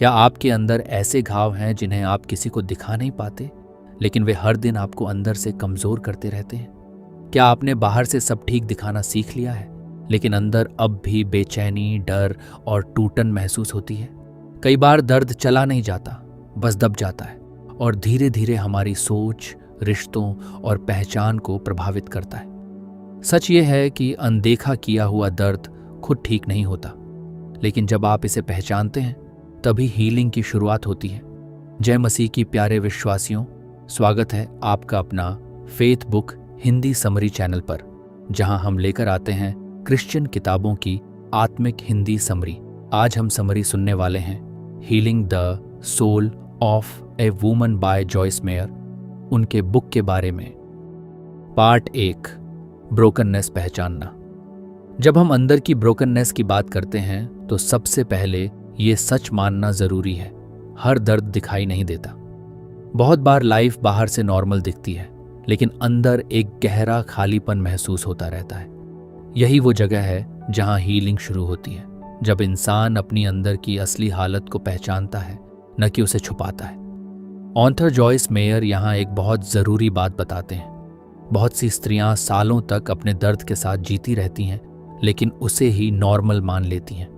क्या आपके अंदर ऐसे घाव हैं जिन्हें आप किसी को दिखा नहीं पाते, लेकिन वे हर दिन आपको अंदर से कमज़ोर करते रहते हैं? क्या आपने बाहर से सब ठीक दिखाना सीख लिया है, लेकिन अंदर अब भी बेचैनी, डर और टूटन महसूस होती है? कई बार दर्द चला नहीं जाता, बस दब जाता है और धीरे धीरे हमारी सोच, रिश्तों और पहचान को प्रभावित करता है। सच ये है कि अनदेखा किया हुआ दर्द खुद ठीक नहीं होता, लेकिन जब आप इसे पहचानते हैं तभी हीलिंग की शुरुआत होती है। जय मसीह की प्यारे विश्वासियों, स्वागत है आपका अपना faith book Hindi summary channel पर, जहां हम लेकर आते हैं क्रिश्चियन किताबों की आत्मिक हिंदी समरी। आज हम समरी सुनने वाले हैं healing the soul of a woman by Joyce Meyer, उनके बुक के बारे में। पार्ट 1, ब्रोकननेस पहचानना। जब हम अंदर की ब्रोकननेस की बात करते हैं तो सबसे पहले ये सच मानना जरूरी है, हर दर्द दिखाई नहीं देता। बहुत बार लाइफ बाहर से नॉर्मल दिखती है, लेकिन अंदर एक गहरा खालीपन महसूस होता रहता है। यही वो जगह है जहां हीलिंग शुरू होती है, जब इंसान अपनी अंदर की असली हालत को पहचानता है, न कि उसे छुपाता है। ऑथर जॉयस मेयर यहाँ एक बहुत ज़रूरी बात बताते हैं। बहुत सी स्त्रियां सालों तक अपने दर्द के साथ जीती रहती हैं, लेकिन उसे ही नॉर्मल मान लेती हैं।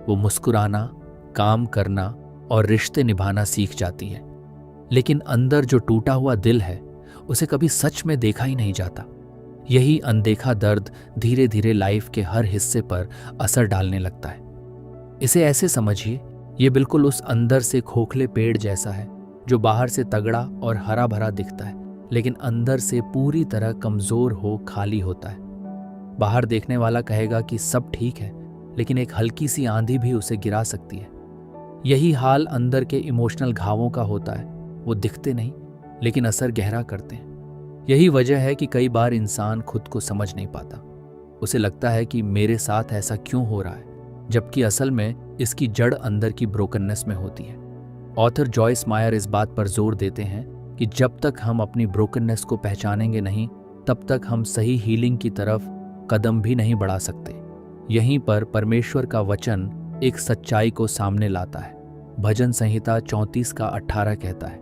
वो मुस्कुराना, काम करना और रिश्ते निभाना सीख जाती हैं, लेकिन अंदर जो टूटा हुआ दिल है उसे कभी सच में देखा ही नहीं जाता। यही अनदेखा दर्द धीरे धीरे लाइफ के हर हिस्से पर असर डालने लगता है। इसे ऐसे समझिए, ये बिल्कुल उस अंदर से खोखले पेड़ जैसा है जो बाहर से तगड़ा और हरा भरा दिखता है, लेकिन अंदर से पूरी तरह कमजोर हो खाली होता है। बाहर देखने वाला कहेगा कि सब ठीक है, लेकिन एक हल्की सी आंधी भी उसे गिरा सकती है। यही हाल अंदर के इमोशनल घावों का होता है। वो दिखते नहीं, लेकिन असर गहरा करते हैं। यही वजह है कि कई बार इंसान खुद को समझ नहीं पाता। उसे लगता है कि मेरे साथ ऐसा क्यों हो रहा है, जबकि असल में इसकी जड़ अंदर की ब्रोकननेस में होती है। ऑथर जॉयस मायर इस बात पर जोर देते हैं कि जब तक हम अपनी ब्रोकननेस को पहचानेंगे नहीं, तब तक हम सही हीलिंग की तरफ कदम भी नहीं बढ़ा सकते। यहीं पर परमेश्वर का वचन एक सच्चाई को सामने लाता है। भजन संहिता 34 का 18 कहता है,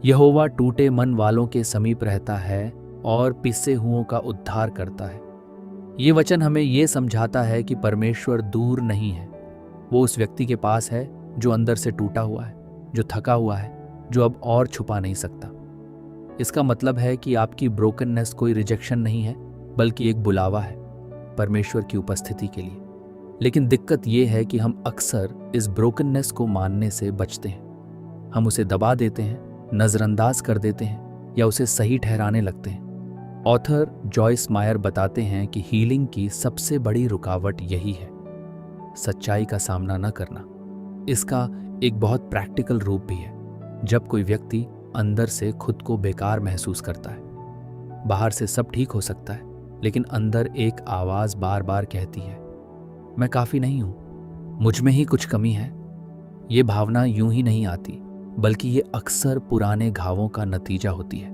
यहोवा टूटे मन वालों के समीप रहता है और पिसे हुओं का उद्धार करता है। ये वचन हमें ये समझाता है कि परमेश्वर दूर नहीं है। वो उस व्यक्ति के पास है जो अंदर से टूटा हुआ है, जो थका हुआ है, जो अब और छुपा नहीं सकता। इसका मतलब है कि आपकी ब्रोकननेस कोई रिजेक्शन नहीं है, बल्कि एक बुलावा है परमेश्वर की उपस्थिति के लिए। लेकिन दिक्कत यह है कि हम अक्सर इस ब्रोकननेस को मानने से बचते हैं। हम उसे दबा देते हैं, नज़रअंदाज कर देते हैं या उसे सही ठहराने लगते हैं। ऑथर जॉयस मायर बताते हैं कि हीलिंग की सबसे बड़ी रुकावट यही है, सच्चाई का सामना न करना। इसका एक बहुत प्रैक्टिकल रूप भी है। जब कोई व्यक्ति अंदर से खुद को बेकार महसूस करता है, बाहर से सब ठीक हो सकता है, लेकिन अंदर एक आवाज़ बार बार कहती है, मैं काफ़ी नहीं हूँ, मुझ में ही कुछ कमी है। ये भावना यूं ही नहीं आती, बल्कि ये अक्सर पुराने घावों का नतीजा होती है।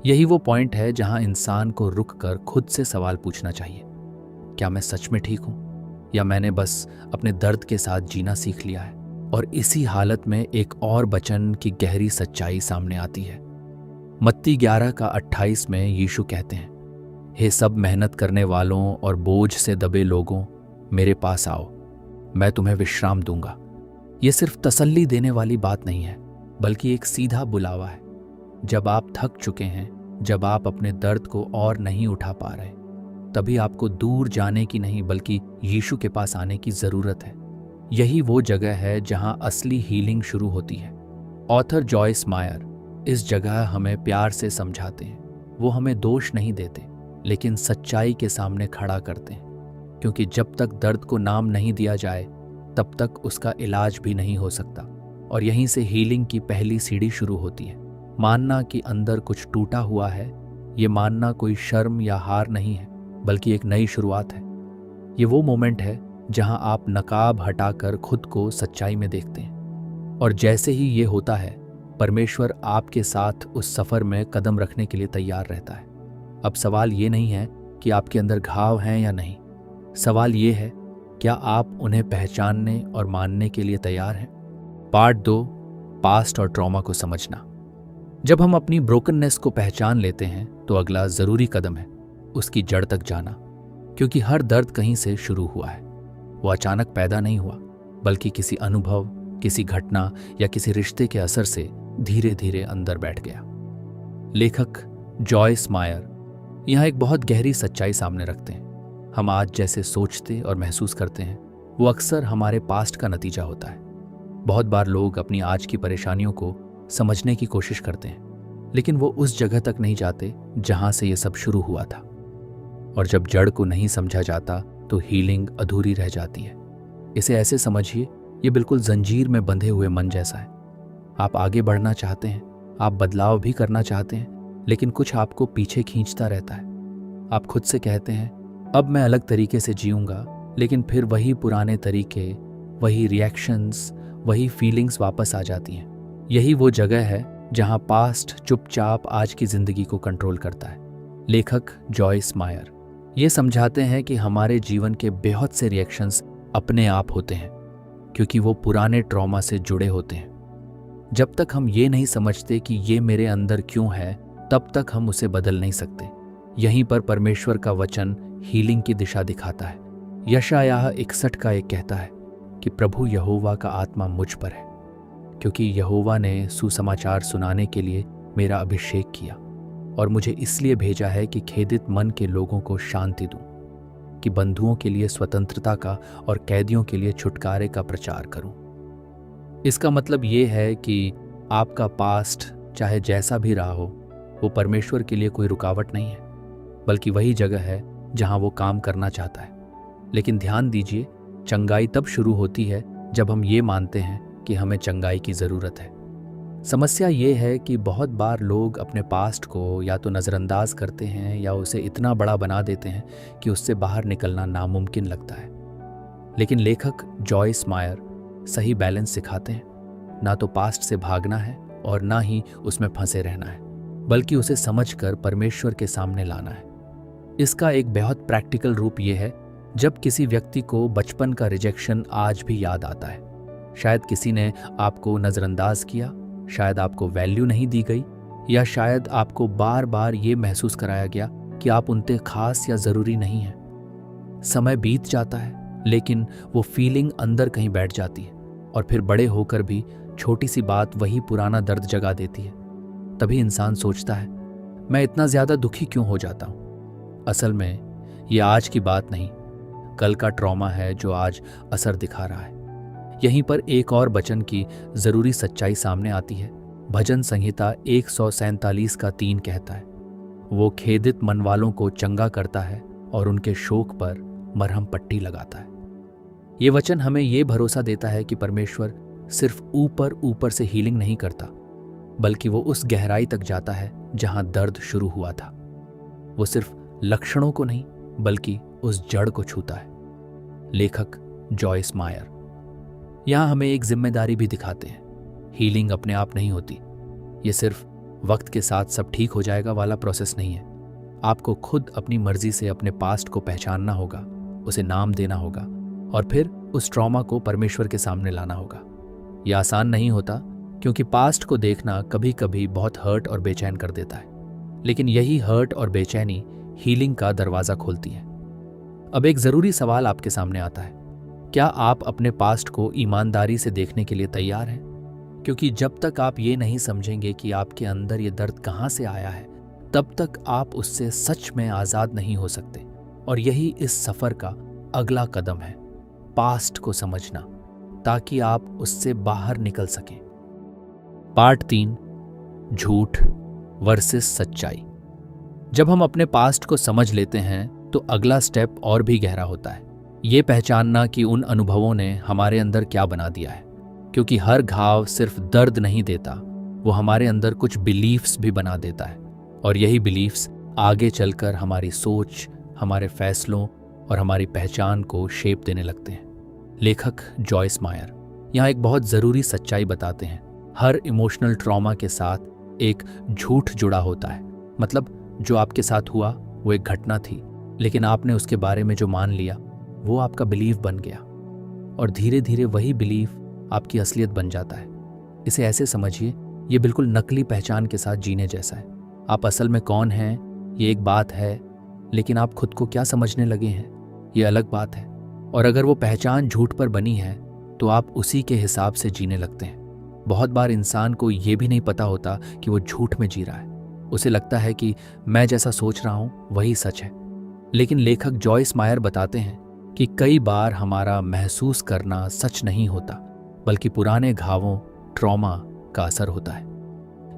यही वो पॉइंट है जहां इंसान को रुककर खुद से सवाल पूछना चाहिए, क्या मैं सच में ठीक हूं, या मैंने बस अपने दर्द के साथ जीना सीख लिया है? और इसी हालत में एक और वचन की गहरी सच्चाई सामने आती है। मत्ती 11 का 28 में यीशु कहते हैं, हे सब मेहनत करने वालों और बोझ से दबे लोगों, मेरे पास आओ, मैं तुम्हें विश्राम दूंगा। ये सिर्फ तसल्ली देने वाली बात नहीं है, बल्कि एक सीधा बुलावा है। जब आप थक चुके हैं, जब आप अपने दर्द को और नहीं उठा पा रहे, तभी आपको दूर जाने की नहीं, बल्कि यीशु के पास आने की जरूरत है। यही वो जगह है जहां असली हीलिंग शुरू होती है। ऑथर जॉयस मायर इस जगह हमें प्यार से समझाते हैं। वो हमें दोष नहीं देते, लेकिन सच्चाई के सामने खड़ा करते हैं, क्योंकि जब तक दर्द को नाम नहीं दिया जाए, तब तक उसका इलाज भी नहीं हो सकता। और यहीं से हीलिंग की पहली सीढ़ी शुरू होती है। मानना कि अंदर कुछ टूटा हुआ है, ये मानना कोई शर्म या हार नहीं है, बल्कि एक नई शुरुआत है। ये वो मोमेंट है जहां आप नकाब हटाकर खुद को सच्चाई में देखते हैं। और जैसे ही ये होता है, परमेश्वर आपके साथ उस सफ़र में कदम रखने के लिए तैयार रहता है। अब सवाल ये नहीं है कि आपके अंदर घाव हैं या नहीं, सवाल ये है, क्या आप उन्हें पहचानने और मानने के लिए तैयार हैं? पार्ट 2, पास्ट और ट्रॉमा को समझना। जब हम अपनी ब्रोकननेस को पहचान लेते हैं तो अगला जरूरी कदम है उसकी जड़ तक जाना, क्योंकि हर दर्द कहीं से शुरू हुआ है। वो अचानक पैदा नहीं हुआ, बल्कि किसी अनुभव, किसी घटना या किसी रिश्ते के असर से धीरे धीरे अंदर बैठ गया। लेखक जॉयस मायर यहाँ एक बहुत गहरी सच्चाई सामने रखते हैं। हम आज जैसे सोचते और महसूस करते हैं वो अक्सर हमारे पास्ट का नतीजा होता है। बहुत बार लोग अपनी आज की परेशानियों को समझने की कोशिश करते हैं, लेकिन वो उस जगह तक नहीं जाते जहां से ये सब शुरू हुआ था। और जब जड़ को नहीं समझा जाता तो हीलिंग अधूरी रह जाती है। इसे ऐसे समझिए, ये बिल्कुल जंजीर में बंधे हुए मन जैसा है। आप आगे बढ़ना चाहते हैं, आप बदलाव भी करना चाहते हैं, लेकिन कुछ आपको पीछे खींचता रहता है। आप खुद से कहते हैं अब मैं अलग तरीके से जीऊंगा, लेकिन फिर वही पुराने तरीके, वही रिएक्शंस, वही फीलिंग्स वापस आ जाती हैं। यही वो जगह है जहां पास्ट चुपचाप आज की जिंदगी को कंट्रोल करता है। लेखक जॉयस मायर ये समझाते हैं कि हमारे जीवन के बहुत से रिएक्शंस अपने आप होते हैं, क्योंकि वो पुराने ट्रॉमा से जुड़े होते हैं। जब तक हम ये नहीं समझते कि ये मेरे अंदर क्यों है, तब तक हम उसे बदल नहीं सकते। यहीं पर परमेश्वर का वचन हीलिंग की दिशा दिखाता है। यशायाह 61 का एक कहता है कि प्रभु यहोवा का आत्मा मुझ पर है, क्योंकि यहोवा ने सुसमाचार सुनाने के लिए मेरा अभिषेक किया और मुझे इसलिए भेजा है कि खेदित मन के लोगों को शांति दूं, कि बंधुओं के लिए स्वतंत्रता का और कैदियों के लिए छुटकारे का प्रचार करूं। इसका मतलब ये है कि आपका पास्ट चाहे जैसा भी रहा हो, वो परमेश्वर के लिए कोई रुकावट नहीं है, बल्कि वही जगह है जहां वो काम करना चाहता है। लेकिन ध्यान दीजिए, चंगाई तब शुरू होती है जब हम ये मानते हैं कि हमें चंगाई की ज़रूरत है। समस्या ये है कि बहुत बार लोग अपने पास्ट को या तो नज़रअंदाज करते हैं या उसे इतना बड़ा बना देते हैं कि उससे बाहर निकलना नामुमकिन लगता है। लेकिन लेखक जॉयस मायर सही बैलेंस सिखाते हैं। ना तो पास्ट से भागना है और ना ही उसमें फंसे रहना है, बल्कि उसे समझकर परमेश्वर के सामने लाना है। इसका एक बहुत प्रैक्टिकल रूप ये है, जब किसी व्यक्ति को बचपन का रिजेक्शन आज भी याद आता है। शायद किसी ने आपको नज़रअंदाज किया, शायद आपको वैल्यू नहीं दी गई, या शायद आपको बार बार ये महसूस कराया गया कि आप उनसे खास या ज़रूरी नहीं हैं। समय बीत जाता है, लेकिन वो फीलिंग अंदर कहीं बैठ जाती है और फिर बड़े होकर भी छोटी सी बात वही पुराना दर्द जगा देती है। तभी इंसान सोचता है, मैं इतना ज़्यादा दुखी क्यों हो जाता हूँ। असल में ये आज की बात नहीं, कल का ट्रॉमा है जो आज असर दिखा रहा है। यहीं पर एक और वचन की जरूरी सच्चाई सामने आती है। भजन संहिता 147 का 3 कहता है, वो खेदित मन वालों को चंगा करता है और उनके शोक पर मरहम पट्टी लगाता है। ये वचन हमें ये भरोसा देता है कि परमेश्वर सिर्फ ऊपर ऊपर से हीलिंग नहीं करता, बल्कि वो उस गहराई तक जाता है जहां दर्द शुरू हुआ था। वो सिर्फ लक्षणों को नहीं, बल्कि उस जड़ को छूता है। लेखक जॉयस मायर यहां हमें एक जिम्मेदारी भी दिखाते हैं। हीलिंग अपने आप नहीं होती। ये सिर्फ वक्त के साथ सब ठीक हो जाएगा वाला प्रोसेस नहीं है। आपको खुद अपनी मर्जी से अपने पास्ट को पहचानना होगा, उसे नाम देना होगा और फिर उस ट्रॉमा को परमेश्वर के सामने लाना होगा। यह आसान नहीं होता, क्योंकि पास्ट को देखना कभी कभी बहुत हर्ट और बेचैन कर देता है। लेकिन यही हर्ट और बेचैनी हीलिंग का दरवाजा खोलती है। अब एक जरूरी सवाल आपके सामने आता है, क्या आप अपने पास्ट को ईमानदारी से देखने के लिए तैयार हैं? क्योंकि जब तक आप ये नहीं समझेंगे कि आपके अंदर ये दर्द कहाँ से आया है, तब तक आप उससे सच में आज़ाद नहीं हो सकते। और यही इस सफ़र का अगला कदम है, पास्ट को समझना, ताकि आप उससे बाहर निकल सकें। पार्ट 3, झूठ वर्सेस सच्चाई। जब हम अपने पास्ट को समझ लेते हैं तो अगला स्टेप और भी गहरा होता है। ये पहचानना कि उन अनुभवों ने हमारे अंदर क्या बना दिया है। क्योंकि हर घाव सिर्फ दर्द नहीं देता, वो हमारे अंदर कुछ बिलीफ्स भी बना देता है। और यही बिलीफ्स आगे चलकर हमारी सोच, हमारे फैसलों और हमारी पहचान को शेप देने लगते हैं। लेखक जॉयस मायर यहाँ एक बहुत ज़रूरी सच्चाई बताते हैं। हर इमोशनल ट्रॉमा के साथ एक झूठ जुड़ा होता है। मतलब जो आपके साथ हुआ वो एक घटना थी, लेकिन आपने उसके बारे में जो मान लिया वो आपका बिलीफ बन गया। और धीरे धीरे वही बिलीफ आपकी असलियत बन जाता है। इसे ऐसे समझिए, ये बिल्कुल नकली पहचान के साथ जीने जैसा है। आप असल में कौन हैं ये एक बात है, लेकिन आप खुद को क्या समझने लगे हैं ये अलग बात है। और अगर वो पहचान झूठ पर बनी है तो आप उसी के हिसाब से जीने लगते हैं। बहुत बार इंसान को ये भी नहीं पता होता कि वो झूठ में जी रहा है। उसे लगता है कि मैं जैसा सोच रहा हूं वही सच है। लेकिन लेखक जॉयस मायर बताते हैं कि कई बार हमारा महसूस करना सच नहीं होता, बल्कि पुराने घावों, ट्रॉमा का असर होता है।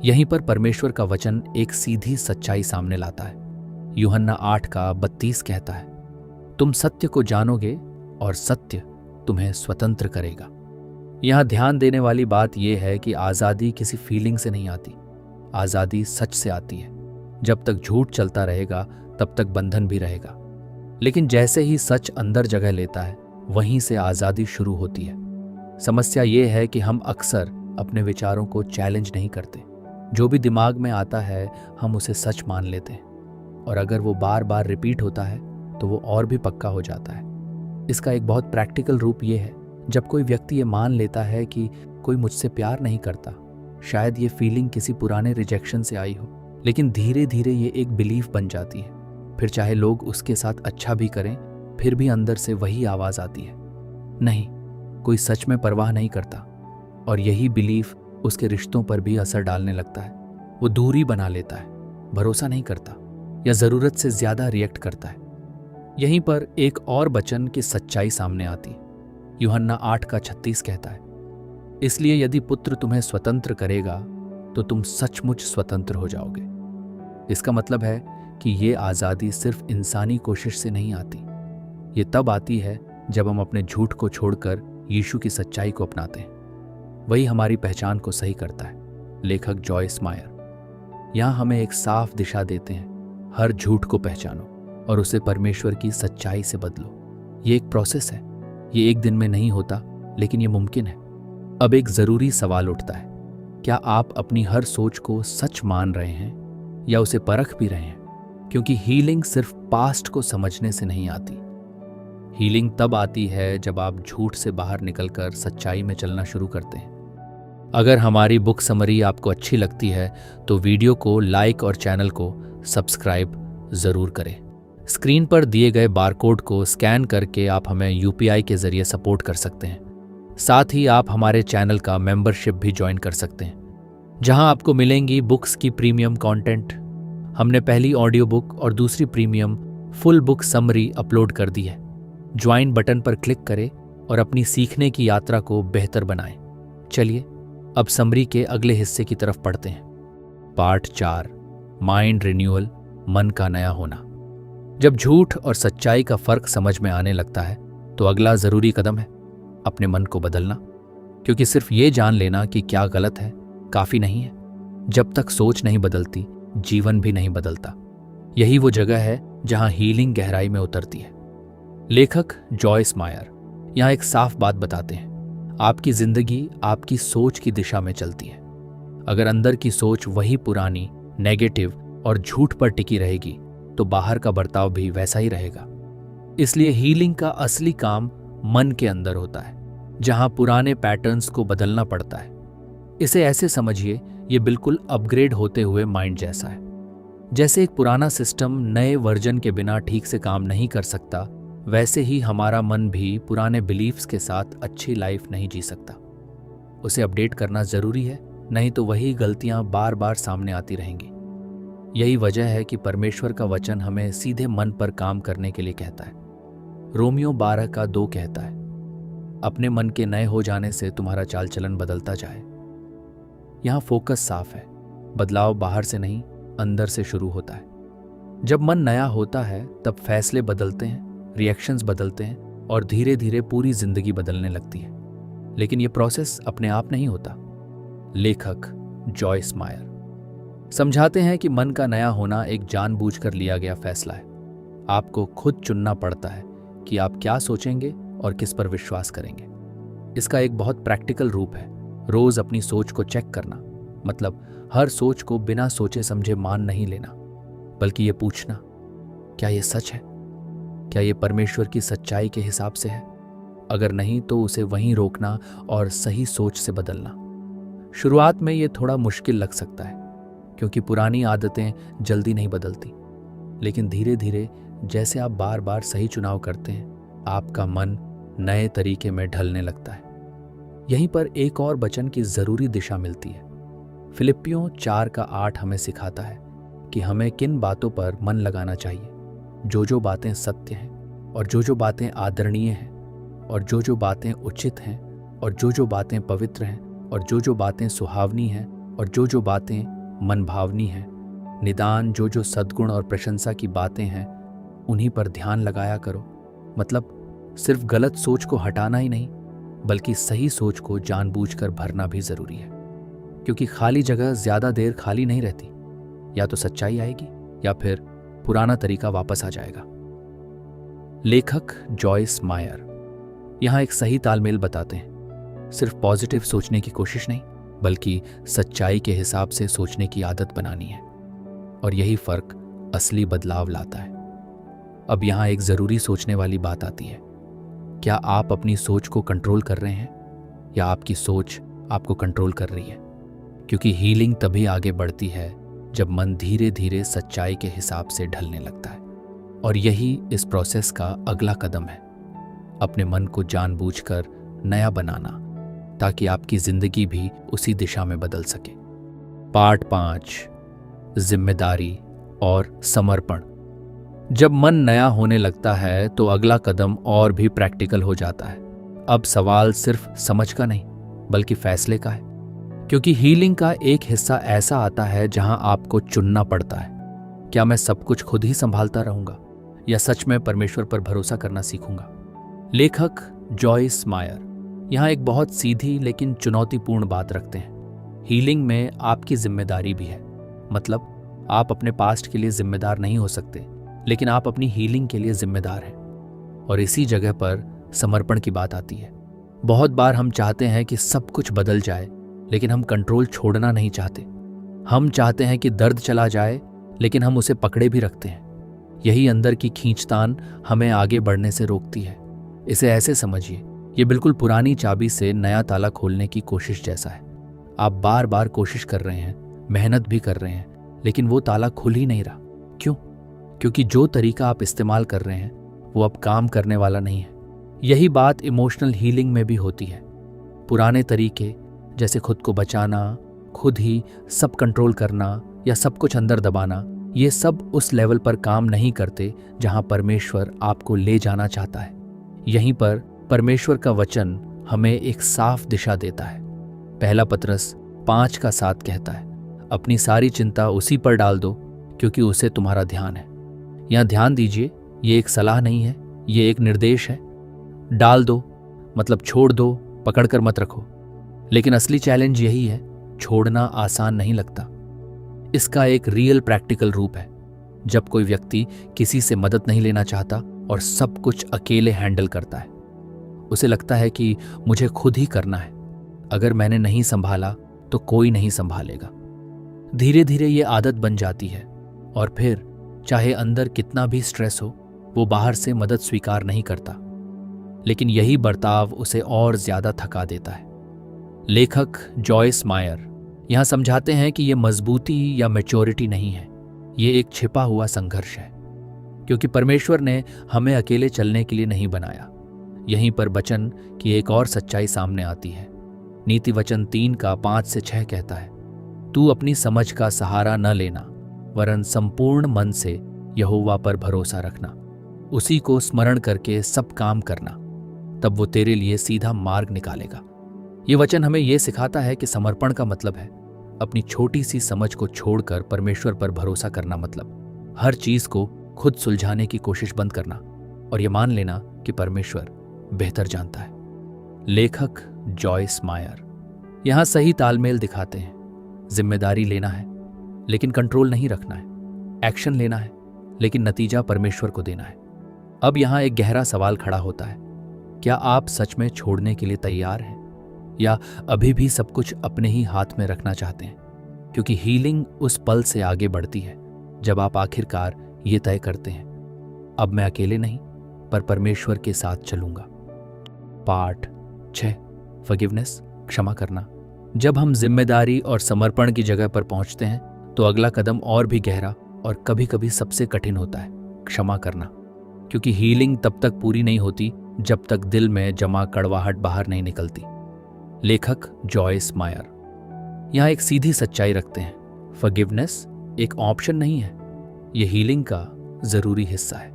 यहीं पर परमेश्वर का वचन एक सीधी सच्चाई सामने लाता है। यूहन्ना 8:32 कहता है, तुम सत्य को जानोगे और सत्य तुम्हें स्वतंत्र करेगा। यहां ध्यान देने वाली बात यह है कि आजादी किसी फीलिंग से नहीं आती, आजादी सच से आती है। जब तक झूठ चलता रहेगा तब तक बंधन भी रहेगा, लेकिन जैसे ही सच अंदर जगह लेता है वहीं से आजादी शुरू होती है। समस्या यह है कि हम अक्सर अपने विचारों को चैलेंज नहीं करते। जो भी दिमाग में आता है हम उसे सच मान लेते हैं, और अगर वो बार बार रिपीट होता है तो वो और भी पक्का हो जाता है। इसका एक बहुत प्रैक्टिकल रूप ये है, जब कोई व्यक्ति ये मान लेता है कि कोई मुझसे प्यार नहीं करता, शायद ये फीलिंग किसी पुराने रिजेक्शन से आई हो, लेकिन धीरे धीरे ये एक बिलीफ बन जाती है। फिर चाहे लोग उसके साथ अच्छा भी करें, फिर भी अंदर से वही आवाज आती है, नहीं, कोई सच में परवाह नहीं करता। और यही बिलीफ उसके रिश्तों पर भी असर डालने लगता है। वो दूरी बना लेता है, भरोसा नहीं करता, या जरूरत से ज्यादा रिएक्ट करता है। यहीं पर एक और वचन की सच्चाई सामने आती। यूहन्ना 8:36 कहता है, इसलिए यदि पुत्र तुम्हें स्वतंत्र करेगा तो तुम सचमुच स्वतंत्र हो जाओगे। इसका मतलब है कि ये आज़ादी सिर्फ इंसानी कोशिश से नहीं आती। ये तब आती है जब हम अपने झूठ को छोड़कर यीशु की सच्चाई को अपनाते हैं। वही हमारी पहचान को सही करता है। लेखक जॉयस मायर यहाँ हमें एक साफ दिशा देते हैं, हर झूठ को पहचानो और उसे परमेश्वर की सच्चाई से बदलो। ये एक प्रोसेस है, ये एक दिन में नहीं होता, लेकिन ये मुमकिन है। अब एक जरूरी सवाल उठता है, क्या आप अपनी हर सोच को सच मान रहे हैं या उसे परख भी रहे हैं? क्योंकि हीलिंग सिर्फ पास्ट को समझने से नहीं आती। हीलिंग तब आती है जब आप झूठ से बाहर निकलकर सच्चाई में चलना शुरू करते हैं। अगर हमारी बुक समरी आपको अच्छी लगती है तो वीडियो को लाइक और चैनल को सब्सक्राइब जरूर करें। स्क्रीन पर दिए गए बारकोड को स्कैन करके आप हमें यूपीआई के जरिए सपोर्ट कर सकते हैं। साथ ही आप हमारे चैनल का मेंबरशिप भी ज्वाइन कर सकते हैं, जहां आपको मिलेंगी बुक्स की प्रीमियम कंटेंट। हमने पहली ऑडियो बुक और दूसरी premium full book summary upload कर दी है। ज्वाइन बटन पर क्लिक करें और अपनी सीखने की यात्रा को बेहतर बनाएं। चलिए अब समरी के अगले हिस्से की तरफ पढ़ते हैं। पार्ट 4, माइंड रिन्यूअल, मन का नया होना। जब झूठ और सच्चाई का फर्क समझ में आने लगता है तो अगला जरूरी कदम है अपने मन को बदलना। क्योंकि सिर्फ ये जान लेना कि क्या गलत है काफी नहीं है। जब तक सोच नहीं बदलती, जीवन भी नहीं बदलता। यही वो जगह है जहां हीलिंग गहराई में उतरती है। लेखक जॉयस मायर यहां एक साफ बात बताते हैं, आपकी जिंदगी आपकी सोच की दिशा में चलती है। अगर अंदर की सोच वही पुरानी, नेगेटिव और झूठ पर टिकी रहेगी तो बाहर का बर्ताव भी वैसा ही रहेगा। इसलिए हीलिंग का असली काम मन के अंदर होता है, जहां पुराने पैटर्न्स को बदलना पड़ता है। इसे ऐसे समझिए, ये बिल्कुल अपग्रेड होते हुए माइंड जैसा है। जैसे एक पुराना सिस्टम नए वर्जन के बिना ठीक से काम नहीं कर सकता, वैसे ही हमारा मन भी पुराने बिलीफ्स के साथ अच्छी लाइफ नहीं जी सकता। उसे अपडेट करना जरूरी है, नहीं तो वही गलतियां बार बार सामने आती रहेंगी। यही वजह है कि परमेश्वर का वचन हमें सीधे मन पर काम करने के लिए कहता है। रोमियो 12:2 कहता है, अपने मन के नए हो जाने से तुम्हारा चाल चलन बदलता जाए। यहां फोकस साफ है, बदलाव बाहर से नहीं अंदर से शुरू होता है। जब मन नया होता है तब फैसले बदलते हैं, रिएक्शंस बदलते हैं और धीरे धीरे पूरी जिंदगी बदलने लगती है। लेकिन यह प्रोसेस अपने आप नहीं होता। लेखक जॉयस मायर समझाते हैं कि मन का नया होना एक जानबूझकर लिया गया फैसला है। आपको खुद चुनना पड़ता है कि आप क्या सोचेंगे और किस पर विश्वास करेंगे। इसका एक बहुत प्रैक्टिकल रूप है, रोज अपनी सोच को चेक करना। मतलब हर सोच को बिना सोचे समझे मान नहीं लेना, बल्कि ये पूछना, क्या ये सच है? क्या ये परमेश्वर की सच्चाई के हिसाब से है? अगर नहीं तो उसे वहीं रोकना और सही सोच से बदलना। शुरुआत में ये थोड़ा मुश्किल लग सकता है क्योंकि पुरानी आदतें जल्दी नहीं बदलती, लेकिन धीरे धीरे जैसे आप बार बार सही चुनाव करते हैं, आपका मन नए तरीके में ढलने लगता है। यहीं पर एक और वचन की जरूरी दिशा मिलती है। फिलिप्पियों 4:8 हमें सिखाता है कि हमें किन बातों पर मन लगाना चाहिए। जो बातें सत्य हैं, और जो बातें आदरणीय हैं, और जो बातें उचित हैं, और जो बातें पवित्र हैं, और जो बातें सुहावनी हैं, और जो बातें मनभावनी हैं, निदान जो सद्गुण और प्रशंसा की बातें हैं, उन्हीं पर ध्यान लगाया करो। मतलब सिर्फ गलत सोच को हटाना ही नहीं, बल्कि सही सोच को जानबूझकर भरना भी जरूरी है, क्योंकि खाली जगह ज्यादा देर खाली नहीं रहती। या तो सच्चाई आएगी या फिर पुराना तरीका वापस आ जाएगा। लेखक जॉयस मायर यहां एक सही तालमेल बताते हैं। सिर्फ पॉजिटिव सोचने की कोशिश नहीं, बल्कि सच्चाई के हिसाब से सोचने की आदत बनानी है, और यही फर्क असली बदलाव लाता है। अब यहां एक जरूरी सोचने वाली बात आती है। क्या आप अपनी सोच को कंट्रोल कर रहे हैं, या आपकी सोच आपको कंट्रोल कर रही है? क्योंकि हीलिंग तभी आगे बढ़ती है जब मन धीरे धीरे सच्चाई के हिसाब से ढलने लगता है, और यही इस प्रोसेस का अगला कदम है। अपने मन को जानबूझकर नया बनाना, ताकि आपकी जिंदगी भी उसी दिशा में बदल सके। पार्ट 5, जिम्मेदारी और समर्पण। जब मन नया होने लगता है तो अगला कदम और भी प्रैक्टिकल हो जाता है। अब सवाल सिर्फ समझ का नहीं, बल्कि फैसले का है, क्योंकि हीलिंग का एक हिस्सा ऐसा आता है जहां आपको चुनना पड़ता है। क्या मैं सब कुछ खुद ही संभालता रहूंगा, या सच में परमेश्वर पर भरोसा करना सीखूंगा? लेखक जॉयस मायर यहां एक बहुत सीधी लेकिन चुनौतीपूर्ण बात रखते हैं। हीलिंग में आपकी जिम्मेदारी भी है। मतलब आप अपने पास्ट के लिए जिम्मेदार नहीं हो सकते, लेकिन आप अपनी हीलिंग के लिए जिम्मेदार हैं। और इसी जगह पर समर्पण की बात आती है। बहुत बार हम चाहते हैं कि सब कुछ बदल जाए, लेकिन हम कंट्रोल छोड़ना नहीं चाहते। हम चाहते हैं कि दर्द चला जाए, लेकिन हम उसे पकड़े भी रखते हैं। यही अंदर की खींचतान हमें आगे बढ़ने से रोकती है। इसे ऐसे समझिए, ये बिल्कुल पुरानी चाबी से नया ताला खोलने की कोशिश जैसा है। आप बार बार कोशिश कर रहे हैं, मेहनत भी कर रहे हैं, लेकिन वो ताला खुल ही नहीं रहा। क्यों? क्योंकि जो तरीका आप इस्तेमाल कर रहे हैं वो अब काम करने वाला नहीं है। यही बात इमोशनल हीलिंग में भी होती है। पुराने तरीके, जैसे खुद को बचाना, खुद ही सब कंट्रोल करना, या सब कुछ अंदर दबाना, ये सब उस लेवल पर काम नहीं करते जहां परमेश्वर आपको ले जाना चाहता है। यहीं पर परमेश्वर का वचन हमें एक साफ दिशा देता है। पहला पतरस 5:7 कहता है, अपनी सारी चिंता उसी पर डाल दो, क्योंकि उसे तुम्हारा ध्यान है। यहां ध्यान दीजिए, ये एक सलाह नहीं है, ये एक निर्देश है। डाल दो मतलब छोड़ दो, पकड़कर मत रखो। लेकिन असली चैलेंज यही है, छोड़ना आसान नहीं लगता। इसका एक रियल प्रैक्टिकल रूप है। जब कोई व्यक्ति किसी से मदद नहीं लेना चाहता और सब कुछ अकेले हैंडल करता है, उसे लगता है कि मुझे खुद ही करना है, अगर मैंने नहीं संभाला तो कोई नहीं संभालेगा। धीरे धीरे ये आदत बन जाती है, और फिर चाहे अंदर कितना भी स्ट्रेस हो, वो बाहर से मदद स्वीकार नहीं करता। लेकिन यही बर्ताव उसे और ज्यादा थका देता है। लेखक जॉयस मायर यहां समझाते हैं कि यह मजबूती या मैच्योरिटी नहीं है, ये एक छिपा हुआ संघर्ष है, क्योंकि परमेश्वर ने हमें अकेले चलने के लिए नहीं बनाया। यहीं पर वचन की एक और सच्चाई सामने आती है। नीति वचन 3:5-6 कहता है, तू अपनी समझ का सहारा न लेना, वरन संपूर्ण मन से यहोवा पर भरोसा रखना, उसी को स्मरण करके सब काम करना, तब वो तेरे लिए सीधा मार्ग निकालेगा। ये वचन हमें यह सिखाता है कि समर्पण का मतलब है अपनी छोटी सी समझ को छोड़कर परमेश्वर पर भरोसा करना। मतलब हर चीज को खुद सुलझाने की कोशिश बंद करना और यह मान लेना कि परमेश्वर बेहतर जानता है। लेखक जॉयस मायर यहां सही तालमेल दिखाते हैं। जिम्मेदारी लेना है लेकिन कंट्रोल नहीं रखना है, एक्शन लेना है लेकिन नतीजा परमेश्वर को देना है। अब यहां एक गहरा सवाल खड़ा होता है, क्या आप सच में छोड़ने के लिए तैयार हैं, या अभी भी सब कुछ अपने ही हाथ में रखना चाहते हैं? क्योंकि हीलिंग उस पल से आगे बढ़ती है जब आप आखिरकार ये तय करते हैं, अब मैं अकेले नहीं पर परमेश्वर के साथ चलूंगा। पार्ट 6 फॉरगिवनेस, क्षमा करना। जब हम जिम्मेदारी और समर्पण की जगह पर पहुंचते हैं तो अगला कदम और भी गहरा और कभी कभी सबसे कठिन होता है, क्षमा करना। क्योंकि हीलिंग तब तक पूरी नहीं होती जब तक दिल में जमा कड़वाहट बाहर नहीं निकलती। लेखक जॉयस मायर यहाँ एक सीधी सच्चाई रखते हैं, फॉरगिवनेस एक ऑप्शन नहीं है, ये हीलिंग का जरूरी हिस्सा है।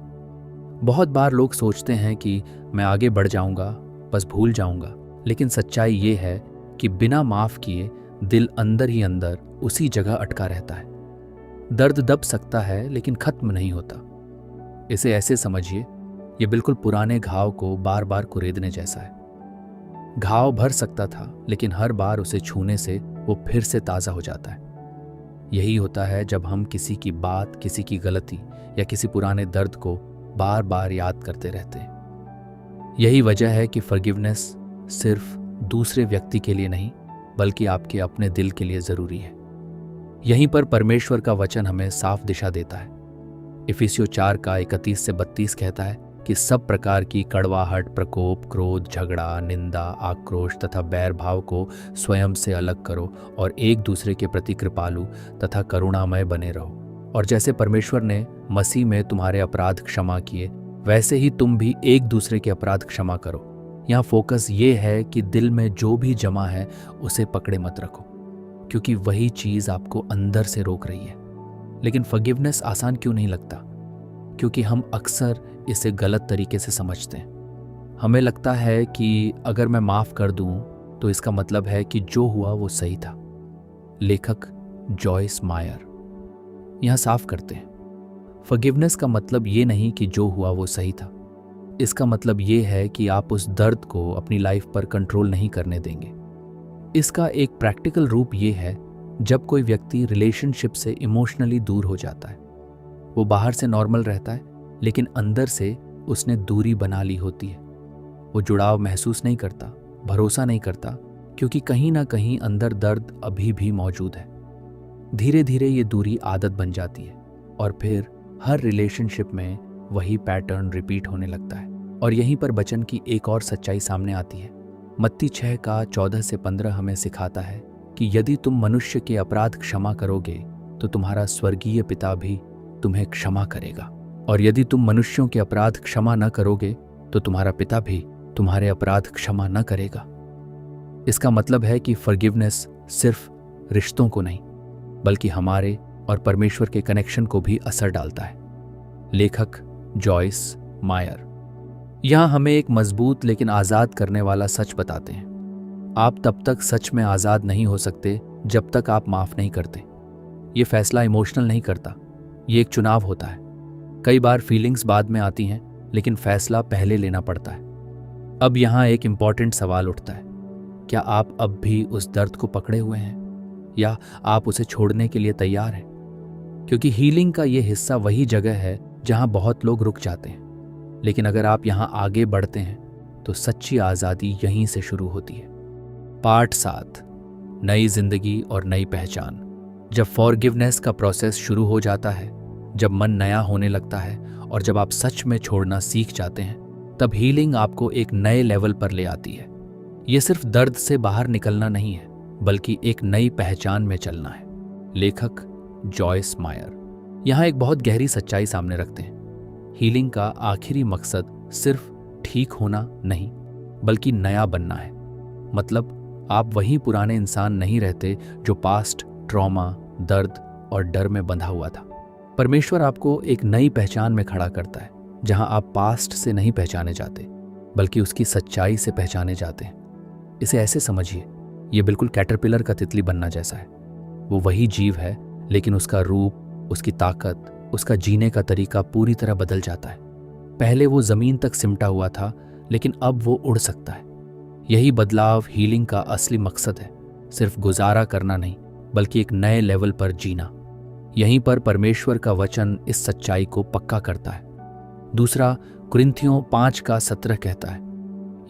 बहुत बार लोग सोचते हैं कि मैं आगे बढ़ जाऊंगा, बस भूल जाऊंगा, लेकिन सच्चाई ये है कि बिना माफ किए दिल अंदर ही अंदर उसी जगह अटका रहता है। दर्द दब सकता है लेकिन खत्म नहीं होता। इसे ऐसे समझिए, ये बिल्कुल पुराने घाव को बार बार कुरेदने जैसा है। घाव भर सकता था लेकिन हर बार उसे छूने से वो फिर से ताज़ा हो जाता है। यही होता है जब हम किसी की बात, किसी की गलती या किसी पुराने दर्द को बार बार याद करते रहते हैं। यही वजह है कि फॉरगिवनेस सिर्फ दूसरे व्यक्ति के लिए नहीं बल्कि आपके अपने दिल के लिए ज़रूरी है। यहीं पर परमेश्वर का वचन हमें साफ दिशा देता है। इफिसियों 4 का 31 से 32 कहता है कि सब प्रकार की कड़वाहट, प्रकोप, क्रोध, झगड़ा, निंदा, आक्रोश तथा बैर भाव को स्वयं से अलग करो और एक दूसरे के प्रति कृपालु तथा करुणामय बने रहो। और जैसे परमेश्वर ने मसीह में तुम्हारे अपराध क्षमा किए, वैसे ही तुम भी एक दूसरे के अपराध क्षमा करो। यहाँ फोकस ये है कि दिल में जो भी जमा है उसे पकड़े मत रखो, क्योंकि वही चीज़ आपको अंदर से रोक रही है। लेकिन फॉरगिवनेस आसान क्यों नहीं लगता? क्योंकि हम अक्सर इसे गलत तरीके से समझते हैं। हमें लगता है कि अगर मैं माफ़ कर दूं तो इसका मतलब है कि जो हुआ वो सही था। लेखक जॉयस मायर यहाँ साफ करते हैं, फॉरगिवनेस का मतलब ये नहीं कि जो हुआ वो सही था। इसका मतलब ये है कि आप उस दर्द को अपनी लाइफ पर कंट्रोल नहीं करने देंगे। इसका एक प्रैक्टिकल रूप ये है, जब कोई व्यक्ति रिलेशनशिप से इमोशनली दूर हो जाता है। वो बाहर से नॉर्मल रहता है लेकिन अंदर से उसने दूरी बना ली होती है। वो जुड़ाव महसूस नहीं करता, भरोसा नहीं करता, क्योंकि कहीं ना कहीं अंदर दर्द अभी भी मौजूद है। धीरे धीरे ये दूरी आदत बन जाती है और फिर हर रिलेशनशिप में वही पैटर्न रिपीट होने लगता है। और यहीं पर वचन की एक और सच्चाई सामने आती है। मत्ती 6 का 14 से 15 हमें सिखाता है कि यदि तुम मनुष्य के अपराध क्षमा करोगे तो तुम्हारा स्वर्गीय पिता भी तुम्हें क्षमा करेगा, और यदि तुम मनुष्यों के अपराध क्षमा न करोगे तो तुम्हारा पिता भी तुम्हारे अपराध क्षमा न करेगा। इसका मतलब है कि फॉरगिवनेस सिर्फ रिश्तों को नहीं बल्कि हमारे और परमेश्वर के कनेक्शन को भी असर डालता है। लेखक जॉयस मायर यहाँ हमें एक मजबूत लेकिन आज़ाद करने वाला सच बताते हैं। आप तब तक सच में आज़ाद नहीं हो सकते जब तक आप माफ़ नहीं करते। ये फैसला इमोशनल नहीं करता, ये एक चुनाव होता है। कई बार फीलिंग्स बाद में आती हैं लेकिन फैसला पहले लेना पड़ता है। अब यहाँ एक इम्पॉर्टेंट सवाल उठता है, क्या आप अब भी उस दर्द को पकड़े हुए हैं या आप उसे छोड़ने के लिए तैयार हैं? क्योंकि हीलिंग का ये हिस्सा वही जगह है जहाँ बहुत लोग रुक जाते हैं। लेकिन अगर आप यहाँ आगे बढ़ते हैं तो सच्ची आज़ादी यहीं से शुरू होती है। पार्ट 7 नई जिंदगी और नई पहचान। जब फॉरगिवनेस का प्रोसेस शुरू हो जाता है, जब मन नया होने लगता है और जब आप सच में छोड़ना सीख जाते हैं, तब हीलिंग आपको एक नए लेवल पर ले आती है। ये सिर्फ दर्द से बाहर निकलना नहीं है बल्कि एक नई पहचान में चलना है। लेखक जॉयस मायर यहाँ एक बहुत गहरी सच्चाई सामने रखते हैं। हीलिंग का आखिरी मकसद सिर्फ ठीक होना नहीं बल्कि नया बनना है। मतलब आप वही पुराने इंसान नहीं रहते जो पास्ट ट्रॉमा, दर्द और डर में बंधा हुआ था। परमेश्वर आपको एक नई पहचान में खड़ा करता है जहां आप पास्ट से नहीं पहचाने जाते बल्कि उसकी सच्चाई से पहचाने जाते हैं। इसे ऐसे समझिए, ये बिल्कुल कैटरपिलर का तितली बनना जैसा है। वो वही जीव है लेकिन उसका रूप, उसकी ताकत, उसका जीने का तरीका पूरी तरह बदल जाता है। पहले वो जमीन तक सिमटा हुआ था लेकिन अब वो उड़ सकता है। यही बदलाव हीलिंग का असली मकसद है, सिर्फ गुजारा करना नहीं बल्कि एक नए लेवल पर जीना। यहीं पर परमेश्वर का वचन इस सच्चाई को पक्का करता है। दूसरा कुरिन्थियों 5 का 17 कहता है,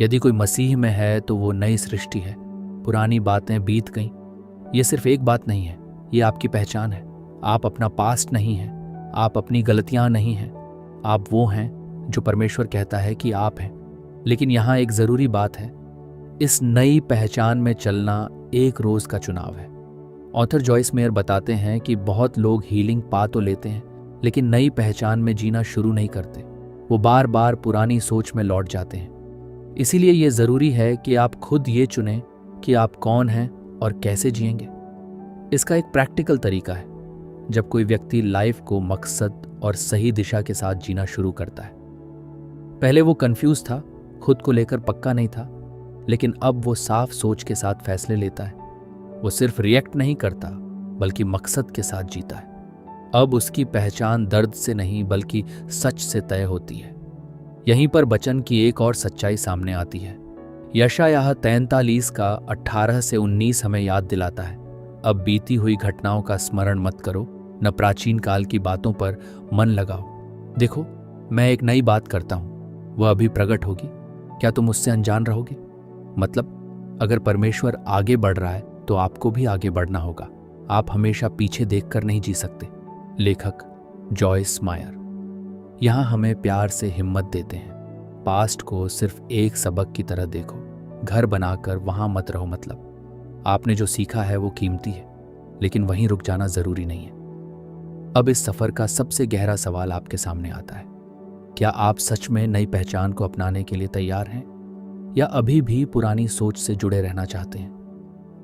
यदि कोई मसीह में है तो वो नई सृष्टि है, पुरानी बातें बीत गईं। ये सिर्फ एक बात नहीं है, ये आपकी पहचान है। आप अपना पास्ट नहीं हैं, आप अपनी गलतियां नहीं हैं, आप वो हैं जो परमेश्वर कहता है कि आप हैं। लेकिन यहाँ एक ज़रूरी बात है, इस नई पहचान में चलना एक रोज़ का चुनाव है। ऑथर जॉयस मेयर बताते हैं कि बहुत लोग हीलिंग पा तो लेते हैं, लेकिन नई पहचान में जीना शुरू नहीं करते। वो बार बार पुरानी सोच में लौट जाते हैं। इसीलिए ये ज़रूरी है कि आप खुद ये चुनें कि आप कौन हैं और कैसे जिएंगे। इसका एक प्रैक्टिकल तरीका है। जब कोई व्यक्ति लाइफ को मकसद और सही दिशा के साथ जीना शुरू करता है। पहले वो कंफ्यूज था, खुद को लेकर पक्का नहीं था, लेकिन अब वो साफ सोच के साथ फैसले लेता है। वो सिर्फ रिएक्ट नहीं करता, बल्कि मकसद के साथ जीता है। अब उसकी पहचान दर्द से नहीं बल्कि सच से तय होती है। यहीं पर वचन की एक और सच्चाई सामने आती है। यशायाह 43 का 18 से 19 हमें याद दिलाता है, अब बीती हुई घटनाओं का स्मरण मत करो, न प्राचीन काल की बातों पर मन लगाओ। देखो, मैं एक नई बात करता हूं, वह अभी प्रकट होगी, क्या तुम उससे अनजान रहोगे? मतलब अगर परमेश्वर आगे बढ़ रहा है तो आपको भी आगे बढ़ना होगा। आप हमेशा पीछे देखकर नहीं जी सकते। लेखक जॉयस मायर यहां हमें प्यार से हिम्मत देते हैं। पास्ट को सिर्फ एक सबक की तरह देखो, घर बनाकर वहां मत रहो। मतलब आपने जो सीखा है वो कीमती है, लेकिन वहीं रुक जाना जरूरी नहीं है। अब इस सफर का सबसे गहरा सवाल आपके सामने आता है, क्या आप सच में नई पहचान को अपनाने के लिए तैयार हैं, या अभी भी पुरानी सोच से जुड़े रहना चाहते हैं?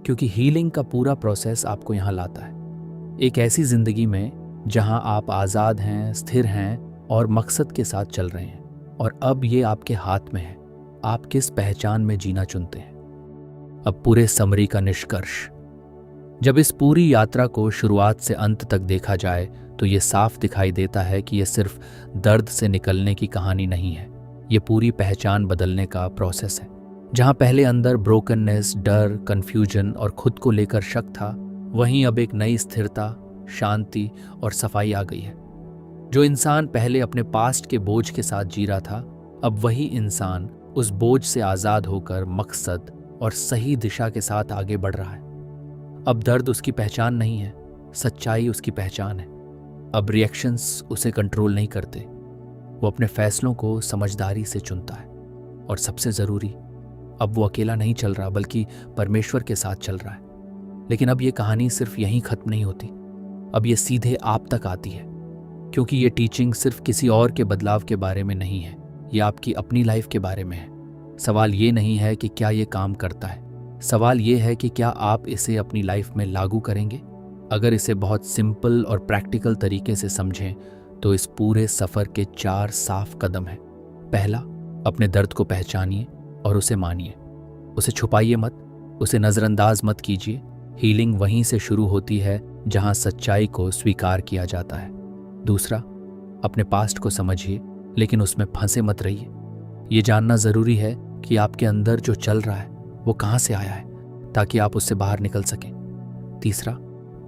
क्योंकि हीलिंग का पूरा प्रोसेस आपको यहाँ लाता है, एक ऐसी जिंदगी में जहां आप आज़ाद हैं, स्थिर हैं और मकसद के साथ चल रहे हैं। और अब ये आपके हाथ में है, आप किस पहचान में जीना चुनते हैं। अब पूरे समरी का निष्कर्ष, जब इस पूरी यात्रा को शुरुआत से अंत तक देखा जाए तो ये साफ दिखाई देता है कि ये सिर्फ दर्द से निकलने की कहानी नहीं है, ये पूरी पहचान बदलने का प्रोसेस है। जहां पहले अंदर ब्रोकननेस, डर, कंफ्यूजन और खुद को लेकर शक था, वहीं अब एक नई स्थिरता, शांति और सफाई आ गई है। जो इंसान पहले अपने पास्ट के बोझ के साथ जी रहा था, अब वही इंसान उस बोझ से आज़ाद होकर मकसद और सही दिशा के साथ आगे बढ़ रहा है। अब दर्द उसकी पहचान नहीं है, सच्चाई उसकी पहचान है। अब रिएक्शंस उसे कंट्रोल नहीं करते, वो अपने फैसलों को समझदारी से चुनता है। और सबसे ज़रूरी, अब वो अकेला नहीं चल रहा बल्कि परमेश्वर के साथ चल रहा है। लेकिन अब ये कहानी सिर्फ यहीं खत्म नहीं होती, अब ये सीधे आप तक आती है। क्योंकि ये टीचिंग सिर्फ किसी और के बदलाव के बारे में नहीं है, ये आपकी अपनी लाइफ के बारे में है। सवाल ये नहीं है कि क्या ये काम करता है, सवाल ये है कि क्या आप इसे अपनी लाइफ में लागू करेंगे। अगर इसे बहुत सिंपल और प्रैक्टिकल तरीके से समझें तो इस पूरे सफ़र के 4 साफ कदम हैं। पहला, अपने दर्द को पहचानिए और उसे मानिए। उसे छुपाइए मत, उसे नज़रअंदाज मत कीजिए। हीलिंग वहीं से शुरू होती है जहां सच्चाई को स्वीकार किया जाता है। दूसरा, अपने पास्ट को समझिए, लेकिन उसमें फंसे मत रहिए। ये जानना ज़रूरी है कि आपके अंदर जो चल रहा है वो कहाँ से आया है, ताकि आप उससे बाहर निकल सकें। तीसरा,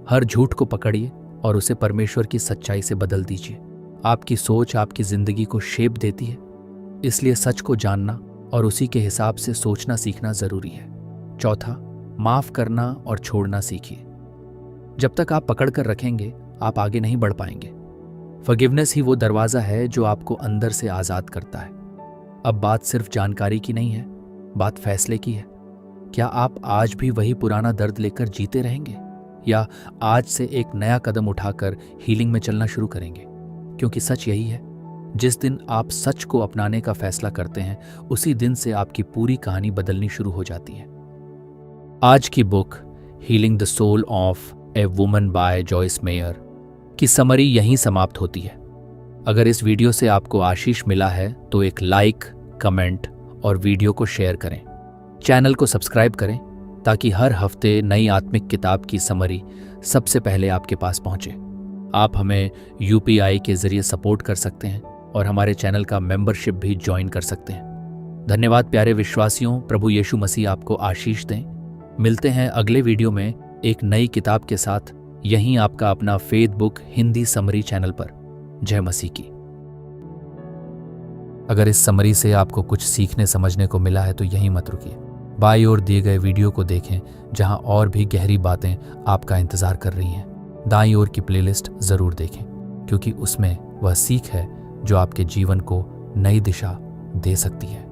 हर झूठ को पकड़िए और उसे परमेश्वर की सच्चाई से बदल दीजिए। आपकी सोच आपकी ज़िंदगी को शेप देती है, इसलिए सच को जानना और उसी के हिसाब से सोचना सीखना ज़रूरी है। चौथा, माफ़ करना और छोड़ना सीखिए। जब तक आप पकड़ कर रखेंगे, आप आगे नहीं बढ़ पाएंगे। फॉरगिवनेस ही वो दरवाज़ा है जो आपको अंदर से आज़ाद करता है। अब बात सिर्फ जानकारी की नहीं है, बात फैसले की है। क्या आप आज भी वही पुराना दर्द लेकर जीते रहेंगे, या आज से एक नया कदम उठाकर हीलिंग में चलना शुरू करेंगे? क्योंकि सच यही है, जिस दिन आप सच को अपनाने का फैसला करते हैं, उसी दिन से आपकी पूरी कहानी बदलनी शुरू हो जाती है। आज की book healing the soul of a woman by Joyce Meyer की समरी यहीं समाप्त होती है। अगर इस वीडियो से आपको आशीष मिला है तो एक लाइक, कमेंट और वीडियो को शेयर करें। चैनल को सब्सक्राइब करें ताकि हर हफ्ते नई आत्मिक किताब की समरी सबसे पहले आपके पास पहुंचे। आप हमें UPI के जरिए सपोर्ट कर सकते हैं और हमारे चैनल का मेंबरशिप भी ज्वाइन कर सकते हैं। धन्यवाद प्यारे विश्वासियों, प्रभु यीशु मसीह आपको आशीष दें। मिलते हैं अगले वीडियो में एक नई किताब के साथ, यहीं आपका अपना faith book Hindi summary channel पर। जय मसीह की। अगर इस समरी से आपको कुछ सीखने समझने को मिला है तो यहीं मत रुकिए, बाईं ओर दिए गए वीडियो को देखें जहां और भी गहरी बातें आपका इंतजार कर रही हैं। दाईं ओर की प्लेलिस्ट जरूर देखें, क्योंकि उसमें वह सीख है जो आपके जीवन को नई दिशा दे सकती है।